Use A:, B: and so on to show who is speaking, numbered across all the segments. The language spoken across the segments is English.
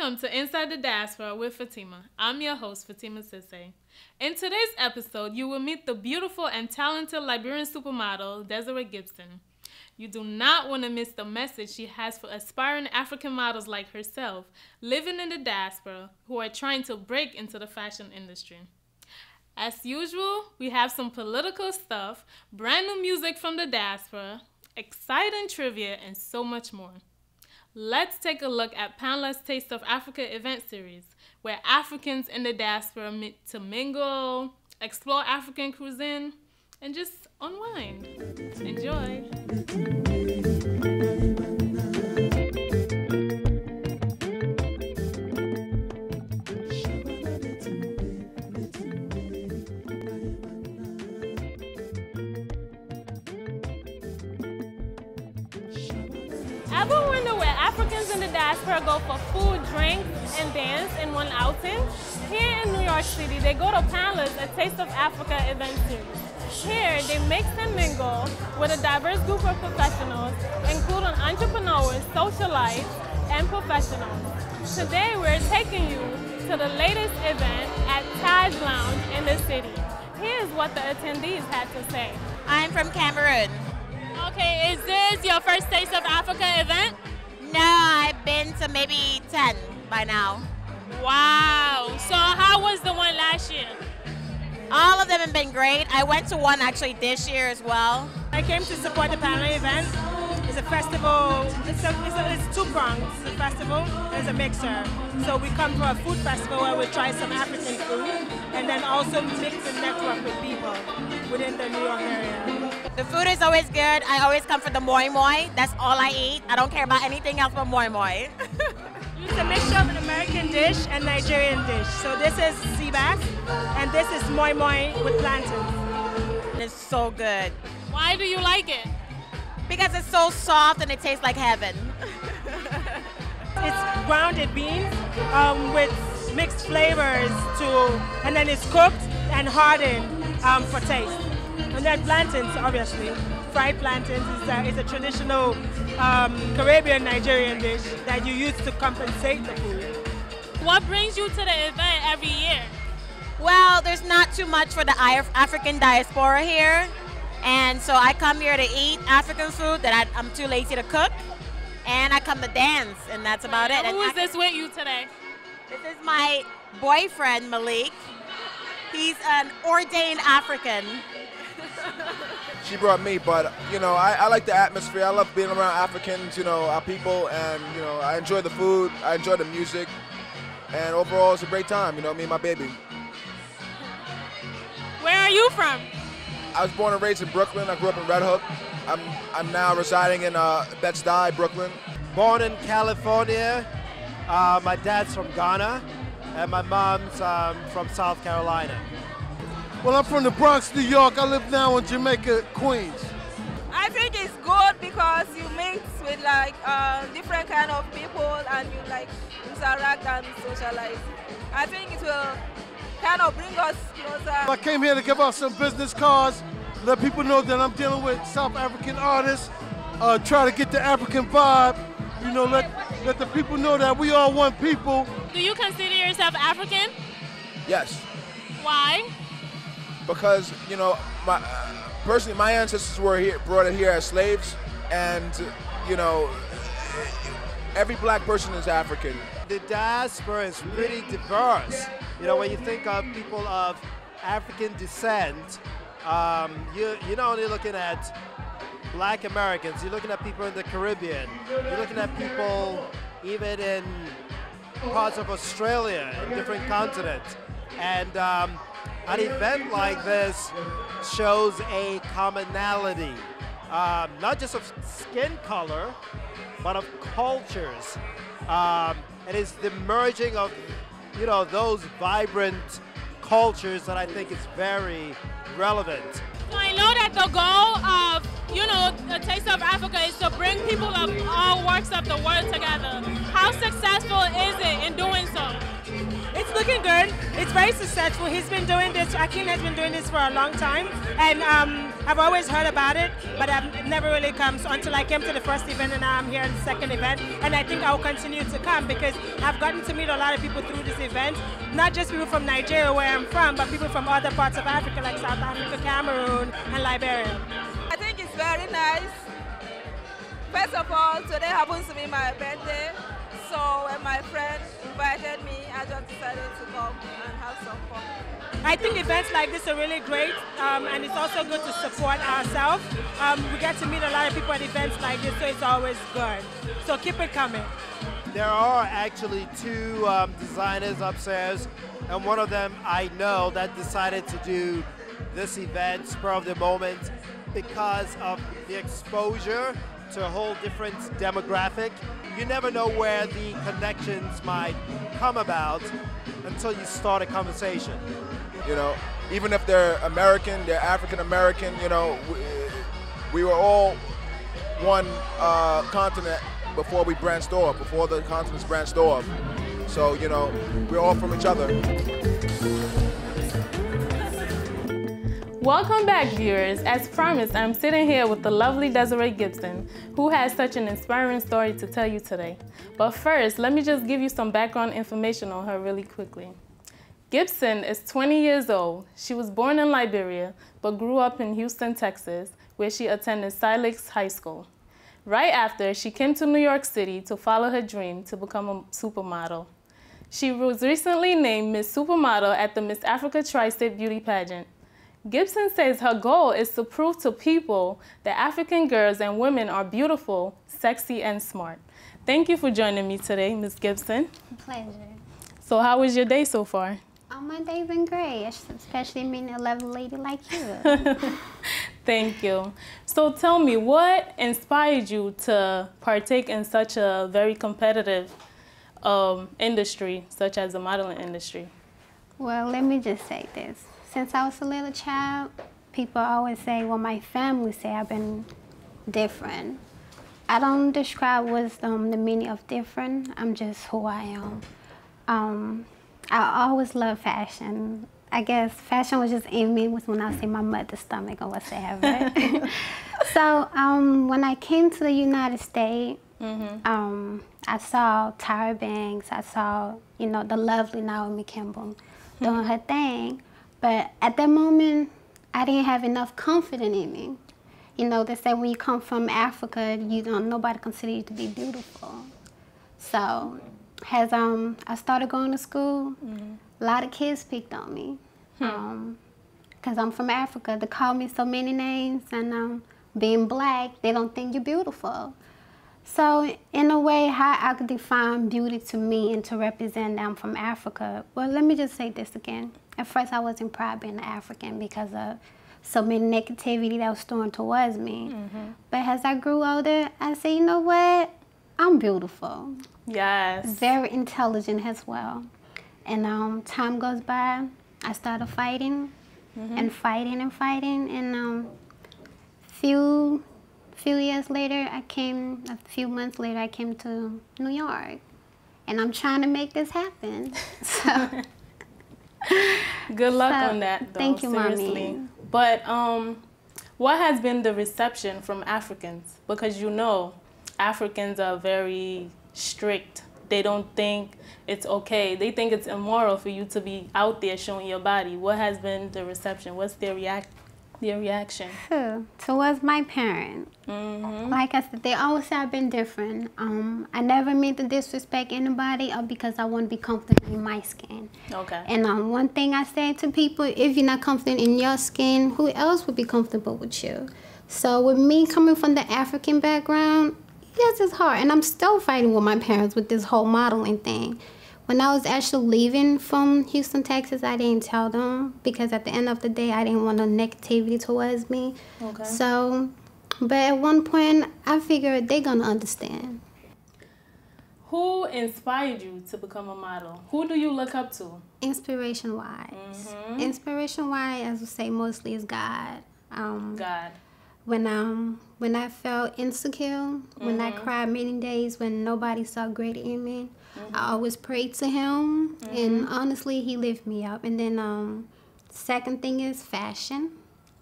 A: Welcome to Inside the Diaspora with Fatima. I'm your host, Fatima Sisse. In today's episode, you will meet the beautiful and talented Liberian supermodel, Desiree Gibson. You do not want to miss the message she has for aspiring African models like herself, living in the diaspora, who are trying to break into the fashion industry. As usual, we have some political stuff, brand new music from the diaspora, exciting trivia, and so much more. Let's take a look at Panla's Taste of Africa event series, where Africans in the diaspora meet to mingle, explore African cuisine, and just unwind. Enjoy. Ever wonder where Africans in the diaspora go for food, drinks, and dance in one outing? Here in New York City, they go to Panla's A Taste of Africa event series. Here, they mix and mingle with a diverse group of professionals, including entrepreneurs, socialites, and professionals. Today, we're taking you to the latest event at Taj Lounge in the city. Here's what the attendees had to say.
B: I'm from Cameroon.
A: Okay, is this your first Taste of Africa event?
B: No, I've been to maybe 10 by now.
A: Wow, so how was the one last year?
B: All of them have been great. I went to one actually this year as well.
C: I came to support the Panla event. It's a festival, it's two-pronged. It's a festival and it's a mixer. So we come to a food festival where we try some African food and then also mix and network with people within the New York area.
B: The food is always good. I always come for the moi moi. That's all I eat. I don't care about anything else but moi moi.
C: It's a mixture of an American dish and Nigerian dish. So this is sea bass and this is moi moi with plantains.
B: It's so good.
A: Why do you like it?
B: Because it's so soft and it tastes like heaven.
C: It's grounded beans with mixed flavors and then it's cooked and hardened for taste. And then plantains, obviously. Fried plantains is a traditional Caribbean Nigerian dish that you use to compensate the food.
A: What brings you to the event every year?
B: Well, there's not too much for the African diaspora here. And so I come here to eat African food that I'm too lazy to cook. And I come to dance, and that's about it.
A: Who is this with you today?
B: This is my boyfriend, Malik. He's an ordained African.
D: She brought me, but you know, I like the atmosphere. I love being around Africans, you know, our people, and you know, I enjoy the food, I enjoy the music, and overall it's a great time, you know, me and my baby.
A: Where are you from?
D: I was born and raised in Brooklyn. I grew up in Red Hook. I'm now residing in Bed-Stuy, Brooklyn.
E: Born in California. My dad's from Ghana, and my mom's from South Carolina.
F: Well, I'm from the Bronx, New York. I live now in Jamaica, Queens.
G: I think it's good because you mix with like different kind of people and you like interact and socialize. I think it will kind of bring us closer.
F: I came here to give out some business cards, let people know that I'm dealing with South African artists, try to get the African vibe, you know, let the people know that we all one people.
A: Do you consider yourself African?
D: Yes.
A: Why?
D: Because, you know, personally, my ancestors were here, brought it here as slaves, and, you know, every black person is African.
E: The diaspora is pretty diverse. You know, when you think of people of African descent, you're not only looking at black Americans, you're looking at people in the Caribbean, you're looking at people even in parts of Australia, in different continents. And an event like this shows a commonality, not just of skin color, but of cultures. It is the merging of, you know, those vibrant cultures that I think is very relevant.
A: So I know that the goal of, you know, the Taste of Africa is to bring people of all walks of the world together. How successful is it in doing so?
C: It's looking good. It's very successful. He's been doing this, Akin has been doing this for a long time. And I've always heard about it, but I've never really come until I came to the first event, and now I'm here at the second event. And I think I'll continue to come because I've gotten to meet a lot of people through this event, not just people from Nigeria, where I'm from, but people from other parts of Africa, like South Africa, Cameroon, and Liberia.
G: I think it's very nice. First of all, today happens to be my birthday, so when my friend invited me, I just decided to come and have some fun.
C: I think events like this are really great, and it's also good to support ourselves. We get to meet a lot of people at events like this, so it's always good. So keep it coming.
E: There are actually two designers upstairs, and one of them I know that decided to do this event spur of the moment because of the exposure to a whole different demographic. You never know where the connections might come about until you start a conversation.
D: You know, even if they're American, they're African American, you know, we were all one continent before we branched off, before the continents branched off. So, you know, we're all from each other.
A: Welcome back, viewers. As promised, I'm sitting here with the lovely Desiree Gibson, who has such an inspiring story to tell you today. But first, let me just give you some background information on her really quickly. Gibson is 20 years old. She was born in Liberia, but grew up in Houston, Texas, where she attended Silex High School. Right after, she came to New York City to follow her dream to become a supermodel. She was recently named Miss Supermodel at the Miss Africa Tri-State Beauty Pageant. Gibson says her goal is to prove to people that African girls and women are beautiful, sexy, and smart. Thank you for joining me today, Miss Gibson.
H: Pleasure.
A: So how was your day so far?
H: Oh, my day's been great, especially meeting a lovely lady like you.
A: Thank you. So tell me, what inspired you to partake in such a very competitive industry, such as the modeling industry?
H: Well, let me just say this. Since I was a little child, people always say, well, my family say I've been different. I don't describe what's the meaning of different. I'm just who I am. I always loved fashion. I guess fashion was just in me when I see my mother's stomach or whatsoever. So when I came to the United States, I saw Tyra Banks. I saw, you know, the lovely Naomi Campbell doing her thing. But at that moment, I didn't have enough confidence in me. You know, they say when you come from Africa, nobody considers you to be beautiful. So as I started going to school, a lot of kids picked on me. Because I'm from Africa, they call me so many names, and being black, they don't think you're beautiful. So in a way, how I could define beauty to me and to represent that I'm from Africa, well, let me just say this again. At first, I wasn't proud being an African because of so many negativity that was thrown towards me. But as I grew older, I said, you know what? I'm beautiful.
A: Yes. Very
H: intelligent as well. And time goes by, I started fighting and fighting and fighting. And few years later, a few months later, I came to New York. And I'm trying to make this happen. So.
A: Good luck on that, though.
H: Thank you,
A: seriously.
H: Mommy.
A: But what has been the reception from Africans? Because you know, Africans are very strict. They don't think it's okay. They think it's immoral for you to be out there showing your body. What has been the reception? What's their reaction?
H: Towards my parents. Like I said, they always say I've been different. I never mean to disrespect anybody or because I want to be comfortable in my skin.
A: Okay.
H: And one thing I say to people, if you're not comfortable in your skin, who else would be comfortable with you? So with me coming from the African background, yes, it's hard. And I'm still fighting with my parents with this whole modeling thing. When I was actually leaving from Houston, Texas, I didn't tell them because at the end of the day, I didn't want no negativity towards me.
A: Okay.
H: So, but at one point, I figured they're going to understand.
A: Who inspired you to become a model? Who do you look up to?
H: Inspiration-wise. Inspiration-wise, as I say, mostly is God.
A: God.
H: When I felt insecure, when I cried many days, when nobody saw greater in me, I always prayed to him, and honestly, he lifted me up. And then second thing is fashion.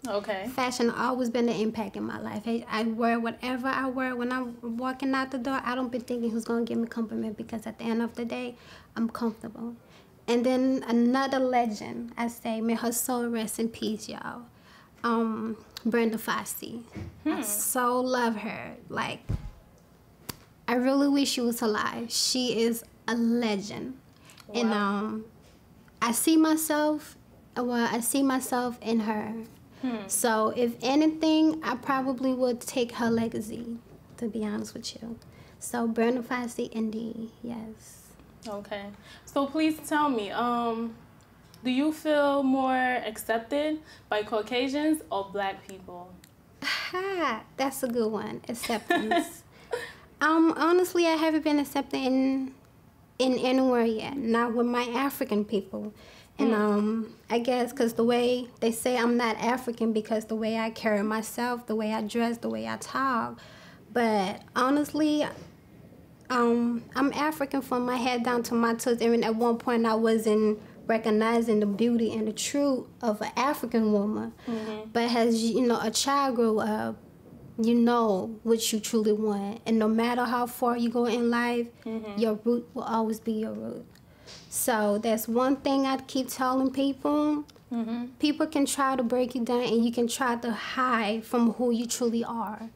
A: Okay.
H: Fashion always been an impact in my life. I wear whatever I wear when I'm walking out the door. I don't be thinking who's going to give me a compliment, because at the end of the day, I'm comfortable. And then another legend, I say, may her soul rest in peace, y'all. Brenda Fassie. I so love her. Like, I really wish she was alive. She is a legend. Wow. And I see myself in her. So if anything, I probably would take her legacy, to be honest with you. So Brenda Fassie, indeed, yes. Okay.
A: So please tell me, do you feel more accepted by Caucasians or Black people?
H: That's a good one. Acceptance. Honestly, I haven't been accepted in anywhere yet. Not with my African people. And I guess because the way they say I'm not African, because the way I carry myself, the way I dress, the way I talk. But honestly, I'm African from my head down to my toes. Even at one point, I wasn't recognizing the beauty and the truth of an African woman. But as a child grow up, you know what you truly want. And no matter how far you go in life, your root will always be your root. So that's one thing I keep telling people. People can try to break you down, and you can try to hide from who you truly are.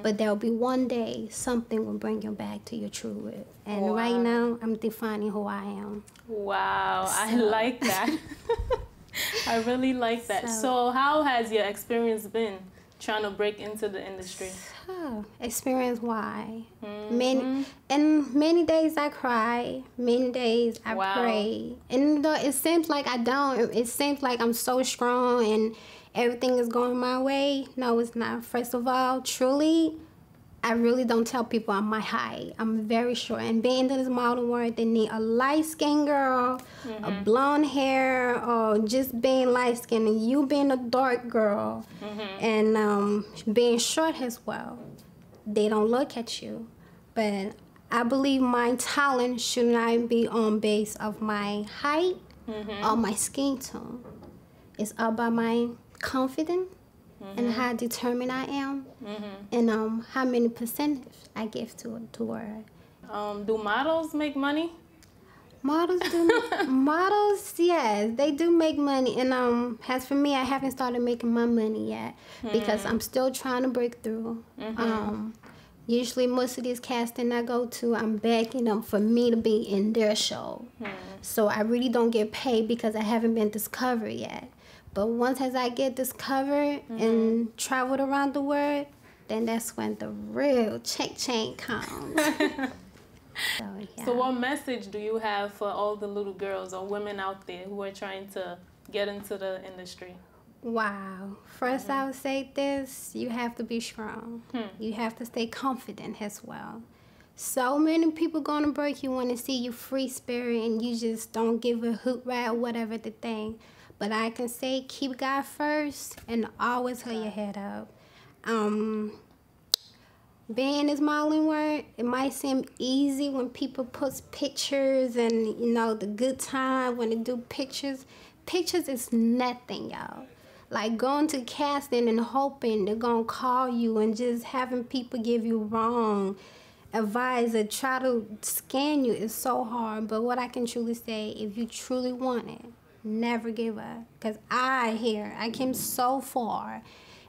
H: But there'll be one day something will bring you back to your true root. And right now, I'm defining who I am.
A: Wow, I like that. I really like that. So how has your experience been trying to break into the industry?
H: Experience why? Many days I cry, many days I pray. And though it seems like I don't, it seems like I'm so strong and everything is going my way. No, it's not. First of all, truly, I really don't tell people I'm my height. I'm very short. And being in this model world, they need a light-skinned girl, a blonde hair, or just being light-skinned, and you being a dark girl, and being short as well. They don't look at you. But I believe my talent should not be on base of my height or my skin tone. It's about my confidence and how determined I am, and how many percentage I give to her.
A: Do models make money?
H: Models, yes, they do make money. And as for me, I haven't started making my money yet because I'm still trying to break through. Usually, most of these casting I go to, I'm begging them for me to be in their show. So I really don't get paid because I haven't been discovered yet. But once as I get discovered and traveled around the world, then that's when the real change comes.
A: So what message do you have for all the little girls or women out there who are trying to get into the industry?
H: Wow. First, I would say this: you have to be strong. You have to stay confident as well. So many people going to break you want to see you free spirit, and you just don't give a hoot rat or whatever the thing. But I can say keep God first and always hold your head up. Being in this modeling world, it might seem easy when people post pictures and, the good time when they do pictures. Pictures is nothing, y'all. Like going to casting and hoping they're going to call you and just having people give you wrong advice or try to scam you is so hard. But what I can truly say, if you truly want it, never give up. Because I came so far.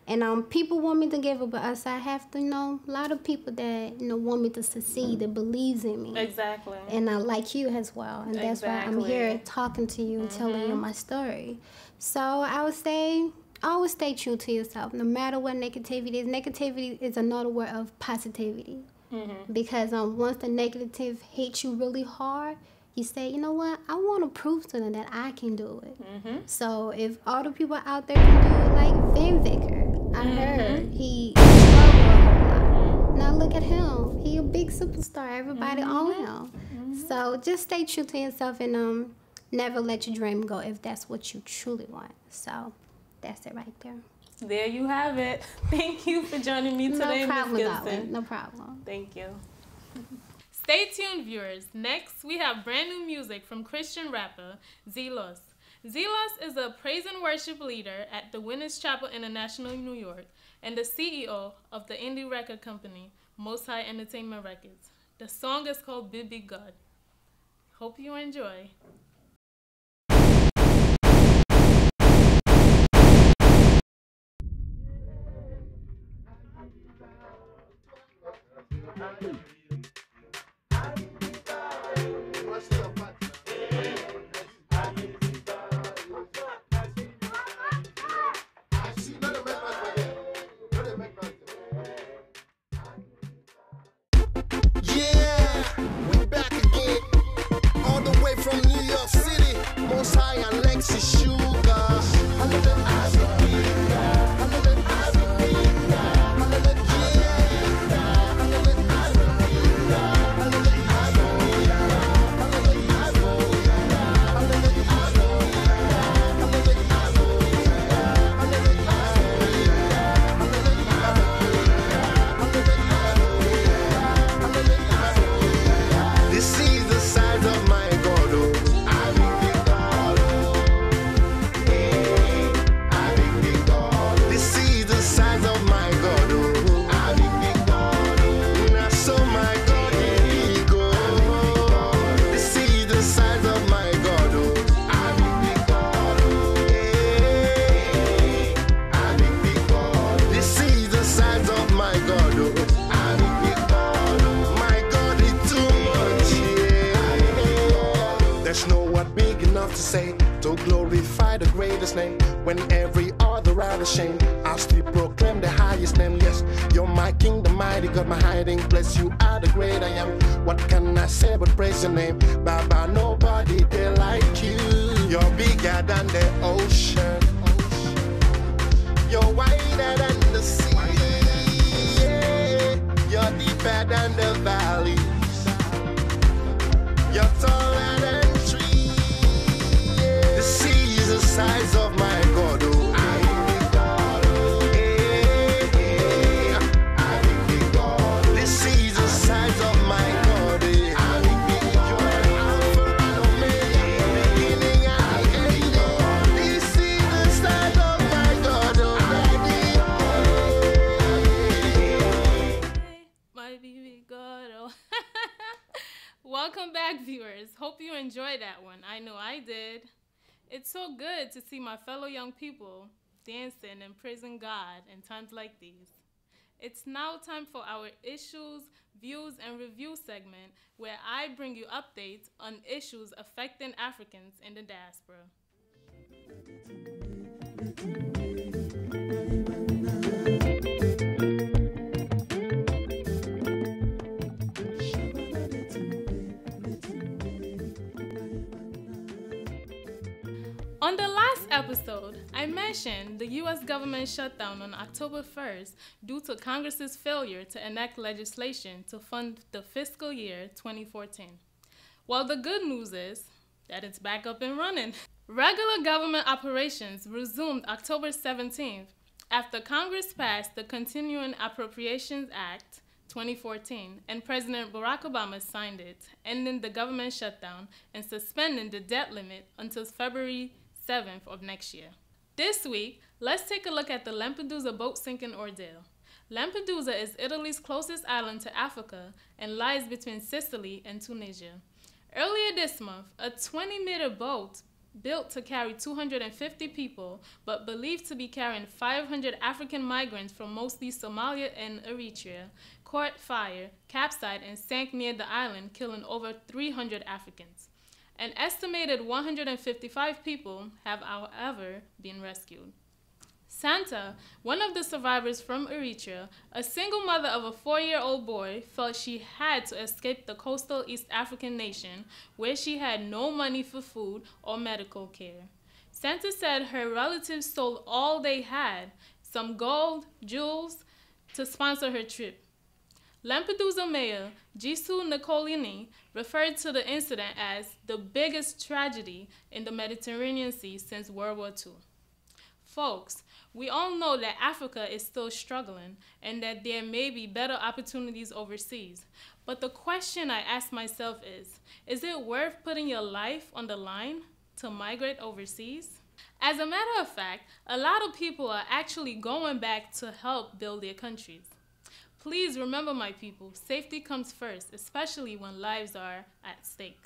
H: And people want me to give up, but I have to know a lot of people that want me to succeed, that believes in me.
A: Exactly.
H: And I like you as well. And that's why I'm here talking to you and telling you my story. So I would say, always stay true to yourself, no matter what negativity is. Negativity is another word of positivity. Because once the negative hits you really hard, you say, you know what, I want to prove to them that I can do it. So if all the people out there can do it, like Van Vicker, I heard he struggled a whole lot. Now look at him. He a big superstar. Everybody on him. So just stay true to yourself and never let your dream go if that's what you truly want. So that's it right there.
A: There you have it. Thank you for joining me today, Ms. Gibson.
H: Darling. No problem.
A: Thank you. Stay tuned, viewers. Next, we have brand new music from Christian rapper Zelos. Zelos is a praise and worship leader at the Winners Chapel International in New York and the CEO of the indie record company, Most High Entertainment Records. The song is called Big Big God. Hope you enjoy.
I: From New York City, Most High and Lexi Sugar. I love the Africa. I love the Africa. I love the Africa. I love the Africa. I love the Africa. I love the Africa. I love the Africa. I love the Africa. I love the Africa. This is the size of my to say, to glorify the greatest name. When every other are ashamed, I still proclaim the highest name. Yes, you're my king, the mighty God, my hiding place. You are the great I am. What can I say but praise your name? Baba, nobody there like you. You're bigger than the ocean. You're wider than the sea. Yeah. You're deeper than the valleys. You're taller than the sea is the size of my God. Oh. The sea is the size of my God. You are Alpha and Omega, beginning and end. This is the size of my God.
A: My baby God. Oh. Welcome back, viewers. Hope you enjoyed that one. I know I did. It's so good to see my fellow young people dancing and praising God in times like these. It's now time for our Issues, Views, and Review segment, where I bring you updates on issues affecting Africans in the diaspora. On the last episode, I mentioned the U.S. government shutdown on October 1st due to Congress's failure to enact legislation to fund the fiscal year 2014. Well, the good news is that it's back up and running. Regular government operations resumed October 17th after Congress passed the Continuing Appropriations Act 2014, and President Barack Obama signed it, ending the government shutdown and suspending the debt limit until February 7th of next year. This week, let's take a look at the Lampedusa boat sinking ordeal. Lampedusa is Italy's closest island to Africa and lies between Sicily and Tunisia. Earlier this month, a 20-meter boat built to carry 250 people, but believed to be carrying 500 African migrants from mostly Somalia and Eritrea, caught fire, capsized, and sank near the island, killing over 300 Africans. An estimated 155 people have, however, been rescued. Santa, one of the survivors from Eritrea, a single mother of a 4-year-old boy, felt she had to escape the coastal East African nation where she had no money for food or medical care. Santa said her relatives sold all they had, some gold, jewels, to sponsor her trip. Lampedusa Mayor Gisu Nicolini referred to the incident as the biggest tragedy in the Mediterranean Sea since World War II. Folks, we all know that Africa is still struggling and that there may be better opportunities overseas. But the question I ask myself is it worth putting your life on the line to migrate overseas? As a matter of fact, a lot of people are actually going back to help build their countries. Please remember, my people, safety comes first, especially when lives are at stake.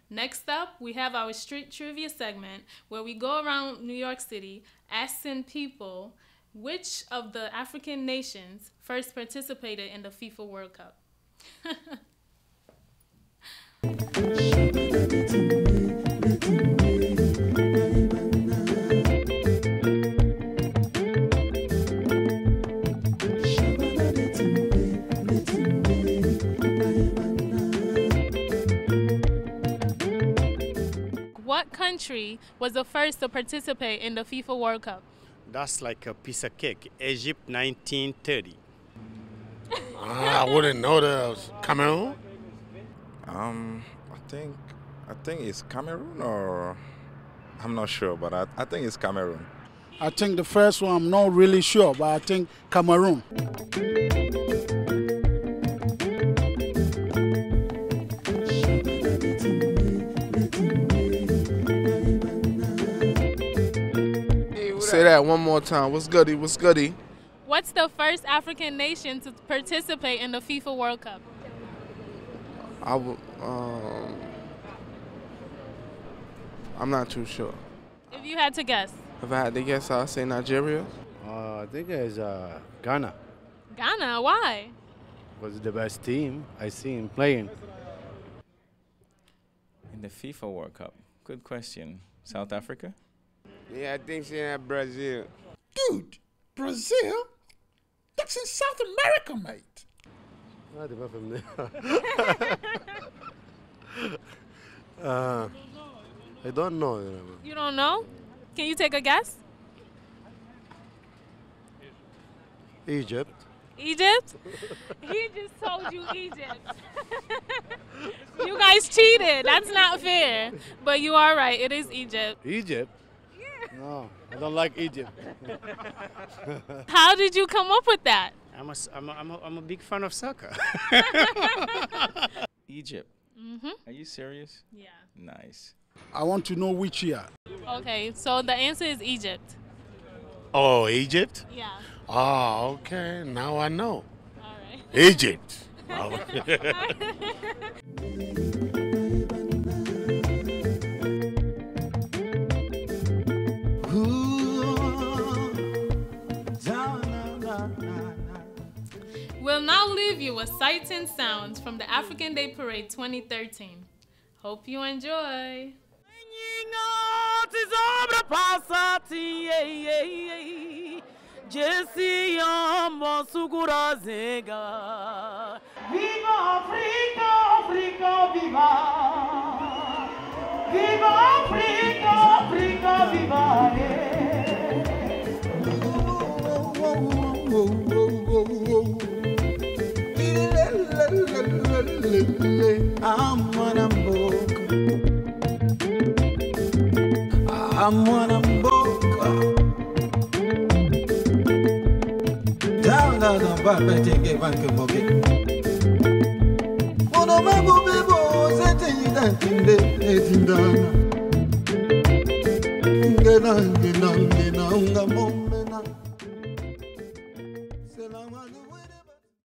A: Next up, we have our street trivia segment where we go around New York City asking people which of the African nations first participated in the FIFA World Cup. What country was the first to participate in the FIFA World Cup?
J: That's like a piece of cake. Egypt, 1930.
F: I wouldn't know that. Was Cameroon?
K: I think it's Cameroon, or I'm not sure, but I think it's Cameroon.
F: I think the first one, I'm not really sure, but I think Cameroon.
L: Say that one more time. What's goody? What's goody?
A: What's the first African nation to participate in the FIFA World Cup?
L: I'm not too sure.
A: If you had to guess.
L: If I had to guess, I'll say Nigeria.
J: I think it's Ghana.
A: Ghana, why?
J: Was the best team I seen playing.
M: In the FIFA World Cup, good question. South Africa?
L: Yeah, I think she's Brazil.
F: Dude, Brazil? That's in South America, mate.
J: I don't know.
A: You don't know? Can you take a guess?
J: Egypt.
A: Egypt? He just told you Egypt. You guys cheated. That's not fair. But you are right. It is Egypt.
J: Egypt? No, I don't like Egypt.
A: How did you come up with that?
J: I'm a big fan of soccer.
M: Egypt.
A: Mm-hmm.
M: Are you serious?
A: Yeah.
M: Nice.
F: I want to know which year.
A: Okay, so the answer is Egypt.
F: Oh, Egypt?
A: Yeah.
F: Oh, okay. Now I know.
A: All right.
F: Egypt.
A: We'll now leave you with sights and sounds from the African Day Parade 2013. Hope you enjoy.
N: Viva Africa, Africa, viva! Viva Africa, Africa, viva! I'm